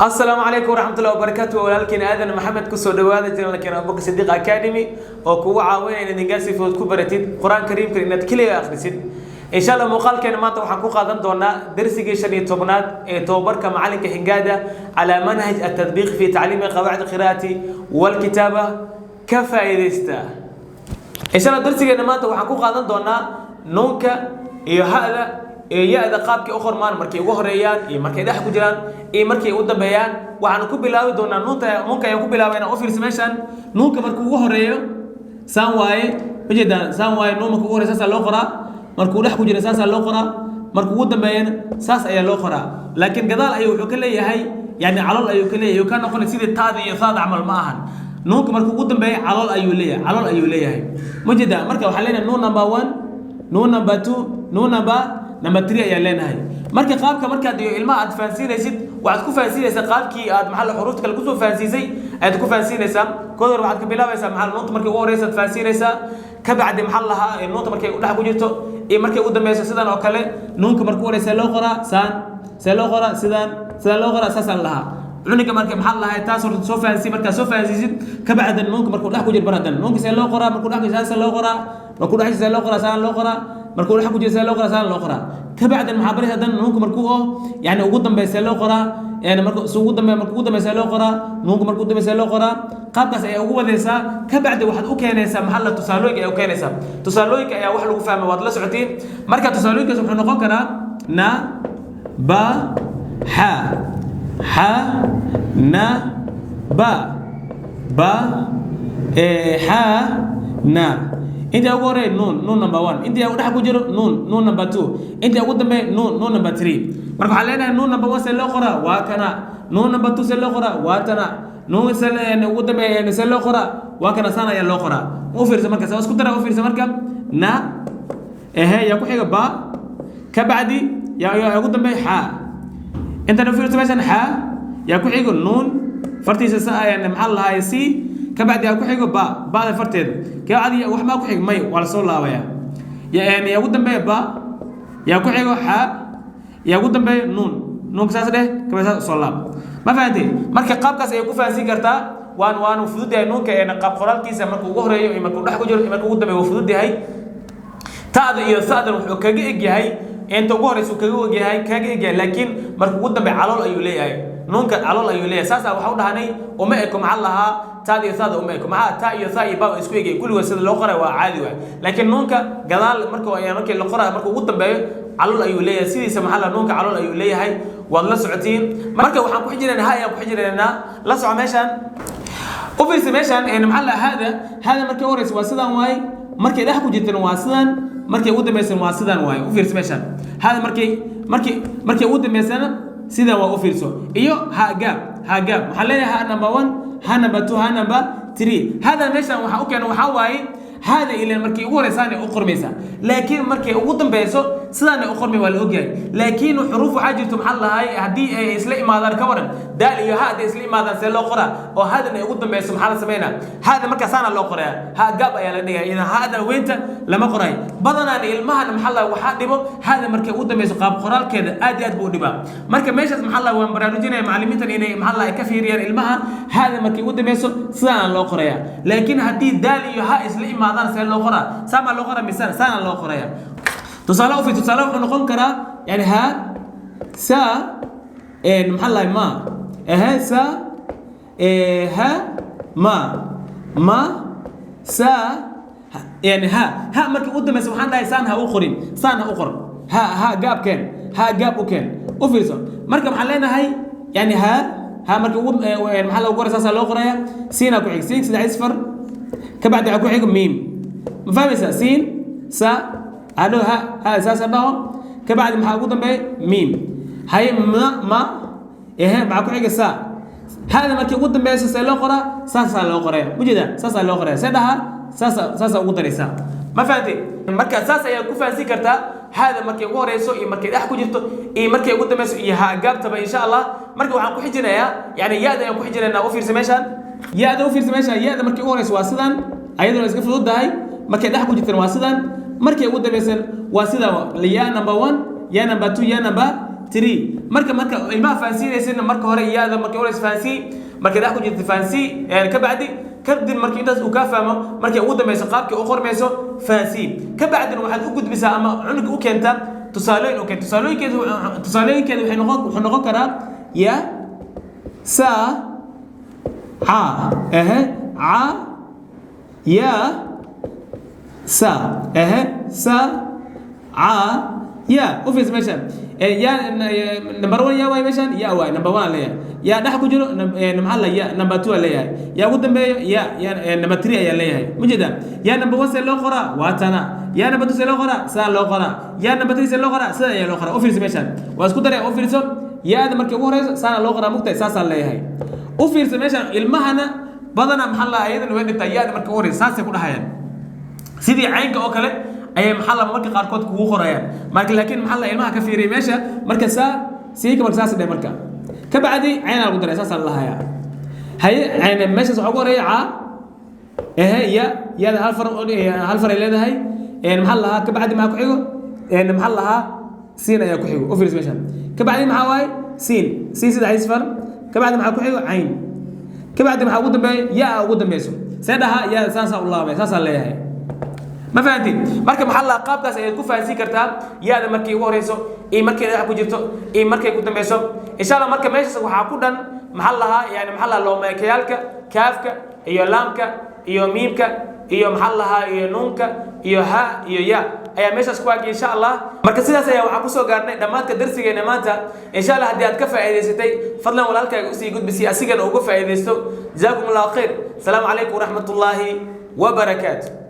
السلام عليكم ورحمة الله وبركاته ولكن آدم محمد كسر دوادة لكن أبوك صديق أكاديمي وكوا عاوين إن نجاسي في كبرتين قرآن كريم كنا كلية آخرسين إن شاء الله مقال كان ما توحى قادم دونا درس جيشني توبنات توبر كمعلم كهنجادة على منهج التطبيق في تعليم قواعد القراءة والكتابة كفايدستا إن شاء الله درس جينا ما توحى قادم دونا نونك هذا يا قابك أخر مان مركي وهريان مركي ده حكوا جيران مركي قدام بيان وعن كوبلاوي دونا نونتا ممكن يكون كوبلاوي أنا أوفير سماشان نونك مركو وهريان سامواي بجدا سامواي نوم مركو وهري ساسا لوقرا مركو ده حكوا جيران ساسا لوقرا مركو قدام بيان ساس أي لوقرا لكن قدال أيو حكلي هاي يعني على أيو كلي يو كان نقول سيد التاذي يصاد عمل معهن نونك مركو قدام بيان على أيو ليه على أيو ليه هاي بجدا مركو حلينا نون نمبر 1 نون نمبر 2 نون نمبر نمبر 3 ayaa leenahay marka qaabka markaad ilmaha aad faansiinaysid waxaad ku faansiinaysaa qaabkii aad maxal xuruufta kale ku soo faansiisay aad ku faansiinaysaa koodar waxaad ka bilaabaysaa maxal noonta markii ugu horeysa aad faansiinaysaa ka bacdi maxal laha noonta markii u dhax ku jirto ee markii ugu dambayso sidan oo kale noonka markii horeysa loo qoraa saan loo qoraa sidan loo qoraa saasan laha cuniga markii maxal laha taas soo faansi marka soo faansiisid ka bacdi noonka markii dhax ku jir baradan noonka see loo qoraa markii dhax saasan loo qoraa markii dhax saasan loo qoraa saan loo qoraa markuu waxa ku jira soo qora saan loo qora ka bacdi maxaabari hadan nuunku markuu yani ugu dambeeyay loo qora yani markuu ugu dambeeyay loo qora nuunku markuu dambeeyay loo qora qaabkaas ay ugu wadaysaa ka bacdi waxaad u keenaysaa maxalla tusaalooyinka ay u keenaysaa tusaalooyinka ayaa wax lagu fahmay waad la socotiin marka tusaalooyinkaas wuxuu noqon karaa na ba ha na ba ha na انت اقول نون نمبر 1 انت اقول حكو جرو نون نمبر 2 انت اقول دمي نون نمبر 3 marka waxa leenahay noon number 1 loo qora waa kana noon number 2 loo qora waa tana noon yani ugu dambeeyay loo qora waa kana sana ayaa loo qora u fiirsa marka soo isku dara u fiirsa marka na ya ku xiga ba ka bacdi ya ugu dambeeyay ha inta u fiirsa meeshan ha ya ku xiga noon fartiisa saa yani maxal lahaay si كبعد يا كحيجو بعد فرتين كعادي وح ما كحيج ماي ولا صول لا ويا يعني يا قدام بيه يا كحيجو ح يا قدام بيه نون كساس ده كبسا صول ما فهمتي مركب قاب كاس يكون فانسي كرتا وان وفدود ده نون كأن قاب قرال كيسة مركب وهره مركب ده حكوا جر مركب قدام بيه وفدود ده هاي تعد يصعد وكجي هاي أنت وهره سكجي هاي كجي لكن مركب قدام بيه على الأيولي هاي نون على الأيولي أساسا وحول هني وما يكون علىها تادي ثاد أمك مع تاي ثاي باب إسكويجي كل وسيلة الأخرى وعادي واحد لكن نونك جلال مركو يعني مركو الأخرى مركو قطن بيه على الأيولية سيدي سمح الله نونك على الأيولية هاي والله سعتين مركو وحنا كحجرنا هاي كحجرنا لا سع ماشان وفي ماشان يعني محل هذا مركو ورث واسدان واي مركو ده حكوا جدا واسدان مركو قطن بيسن واسدان واي وفي ماشان هذا مركو قطن بيسن سيدا وأوفيرسو إيو ها جاب محلنا ها نمبر 1 ها نمبر 2 ها نمبر 3 هذا ماشان waxa u keenay waxa waaye hada ilaa markii ugu horeysaan u qormaysa laakiin markii ugu dambeeyso sidaan u qormay waa la ogyahay laakiin xuruuf waxa jirto maxal lahay hadii ay isla imaadaan ka waran daal iyo hada isla imaadaan see loo qora oo hadana ugu dambeeyso maxal sameeyna hada marka saana loo qoraa ha gaab ayaa la dhigay ina hada weynta lama qoray badanaan ilmahan maxal waxa dhibo hada markii ugu dambeeyso qaab qoraalkeeda aad buu dhibaa marka meeshaas maxal waan baraarujinay macallimiintan inay maxal ay ka fiiriyaan ilmaha hada markii ugu dambeeyso sidaan loo qoraya laakiin hadii daal iyo ha isla imaadaan see loo qoraa sama loo qoraa misal saana loo qoraya تصالح في تصالح نقول كرا يعني ها سا محل ما ها سا ها ما سا يعني ها مركب قدام سبحان الله سان ها أخر ها جاب كان ها جاب وكان وفيرسون مركب محلنا هاي يعني ها مركب محل وقرا ساسا لو قرايا سين أكو سين سيد عصفر كبعد أكو حيكم ميم ما فاهم سين سا هذا أساسا بهم كبعد محاوطا به ميم هاي ما إيه معكم حاجة سا هذا ما كيقول به أساسا لقرا ساسا لقرا مجدا ساسا لقرا سدها ساسا وطري سا ما فهمتي مركز أساسا يكون فانسي كرتا هذا مركز وريسو إيه مركز أحكو جرتو إيه مركز يقول به إيه جاب تبا إن شاء الله مركز وحنا كحجنا يعني يا ده يكون حجنا أوفير سماشان يا ده أوفير سماشان يا ده مركز وريس واسدان أيضا نسقف ضد هاي مركز أحكو جرتو واسدان markay ugu dambeeysan waa sida ya number 1 ya number 2 ya number 3 marka ilmaha fahansiinaysa marka hore iyada markii hore fahansi markii dax ku jirta fahansi ka bacdi kadib markii intaas uu ka fahmo markii ugu dambayso qaabkii uu qormayso fahansi ka bacdina waxaad u gudbisaa ama cunuga u keenta tusaalooyin oo tusaalooyinkeedu waxay noqon karaa ya sa ha a ya sa sa a ya office meeshan ya number 1 ya way meeshan ya way number 1 leeyahay ya dhax ku jiro maxaa la ya number 2 leeyahay ya ugu dambeeyo ya number 3 ayaa leeyahay mujida ya number 1 see loo qoraa waa tana ya number 2 see loo qoraa saa loo qoraa ya number 3 see loo qoraa sida ayaa loo qoraa office meeshan waa isku daray office yaada markii ugu horeyso saana loo qoraa mugtay saasa leeyahay office meeshan ilmahana badana maxaa la ayadana way dhigtaa yaada markii ugu horeyso saasay ku dhahayaan sidii caynka oo kale ayay maxaa la marka qaarkood kugu qorayaan marka laakiin maxaa la ilmaha ka fiiriyay meesha marka sii ka saas dheh marka ka bacdi cayna lagu daray saas la hayaa hay cayna meesha waxa ugu horeeya ya hal far ay leedahay maxaa la ka bacdi ma ku xigo maxaa la siin ayaa ku xigo office meesha ka bacdi maxaa waay siin sida isfar ka bacdi maxaa ku xigo cayn ka bacdi maxaa ugu dambeeyo ya ugu dambeeyso seedaha ya saasa u laabay saasa leeyahay ما فهمتي marka maxaa la qaabkaas ay ku fahansi kartaa yaada markii ugu horeyso ee markii ay ku jirto ee markii ku dambeeyso insha Allah marka meesha waxa ku dhan maxaa laha yani maxaa la loo meekayalka kaafka iyo laamka iyo miimka iyo maxaa laha iyo nuunka iyo ha iyo ya ayaa meeshaas ku ag insha Allah marka sidaas ayaa waxa ku soo gaarnay dhamaadka darsigeena maanta insha Allah hadii aad ka faa'iideysatay fadlan walaalkaaga u sii gudbisi asigana uga faa'iideysto jazaakumullahu khair assalamu alaykum wa rahmatullahi wa barakatuh